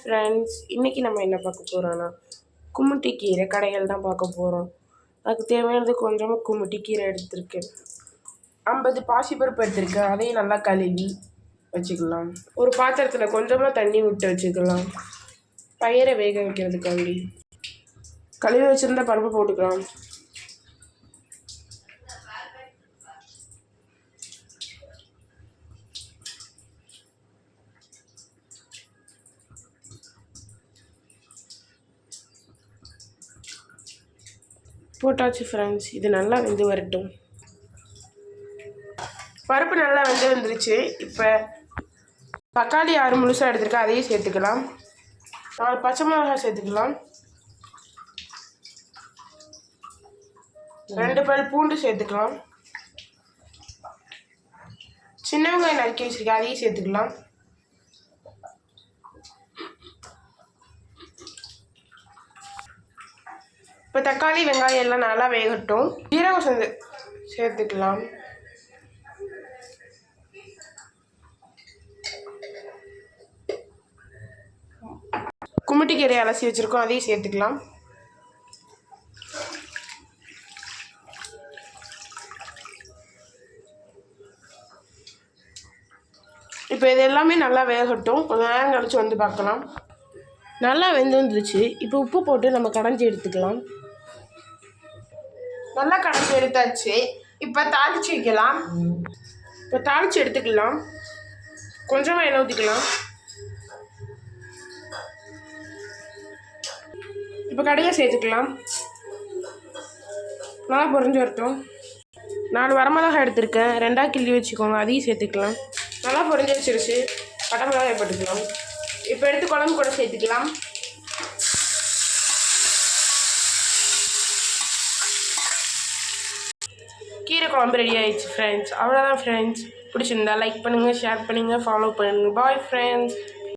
Friends, இன்றைக்கி நம்ம என்ன பார்க்க போகிறோன்னா கும்மிட்டி கீரை கடைகள் தான் பார்க்க போகிறோம். அதுக்கு தேவையானது கொஞ்சமாக கும்மிட்டி கீரை எடுத்துருக்கேன். 50 பாசிப்பருப்பு எடுத்துருக்கேன். அதையும் நல்லா கழுவி வச்சுக்கலாம். ஒரு பாத்திரத்தில் கொஞ்சமாக தண்ணி விட்டு வச்சுக்கலாம். பயிரை வேக வைக்கிறதுக்காண்டி கழுவி வச்சுருந்தா பருப்பு போட்டுக்கலாம். போட்டாச்சு ஃப்ரெண்ட்ஸ். இது நல்லா வெந்து வரட்டும். பருப்பு நல்லா வந்துருச்சு. இப்போ தக்காளி 6 முழுசாக எடுத்துருக்கேன், அதையும் சேர்த்துக்கலாம். 4 பச்சை மிளகாய் சேர்த்துக்கலாம். 2 பல் பூண்டு சேர்த்துக்கலாம். சின்ன வெங்காயம் நறுக்கி வச்சிருக்கேன், அதையும் சேர்த்துக்கலாம். இப்போ தக்காளி வெங்காயம் எல்லாம் நல்லா வேகட்டும். ஜீரகம் சேர்த்துக்கலாம். கும்மிட்டி கீரையை அலசி வச்சுருக்கோம், அதையும் சேர்த்துக்கலாம். இப்போ இது எல்லாமே நல்லா வேகட்டும். கொஞ்சம் நேரம் கழிச்சு வந்து பார்க்கலாம். நல்லா வெந்துருச்சு. இப்போ உப்பு போட்டு நம்ம கடைஞ்சி எடுத்துக்கலாம். நல்லா கடைஞ்சி எடுத்தாச்சு. இப்போ தாளித்து வைக்கலாம். இப்போ தாளித்து எடுத்துக்கலாம். கொஞ்சமாக எண்ணெய் ஊற்றிக்கலாம். இப்போ கடையை சேர்த்துக்கலாம். நல்லா பொரிஞ்சு வரட்டும். 4 வரமிளகாய் எடுத்துருக்கேன், 2ஆக கிள்ளி வச்சுக்கோங்க, அதையும் சேர்த்துக்கலாம். நல்லா பொரிஞ்சு வச்சிருச்சு. பட்டை மிளகாய் போட்டுக்கலாம். இப்போ எடுத்து குழம்பு கூட சேர்த்துக்கலாம். கீரை குழம்பு ரெடி ஆயிடுச்சு ஃப்ரெண்ட்ஸ். அவ்வளோதான் ஃப்ரெண்ட்ஸ். பிடிச்சிருந்தா லைக் பண்ணுங்கள், ஷேர் பண்ணுங்கள், ஃபாலோ பண்ணுங்கள். Bye friends.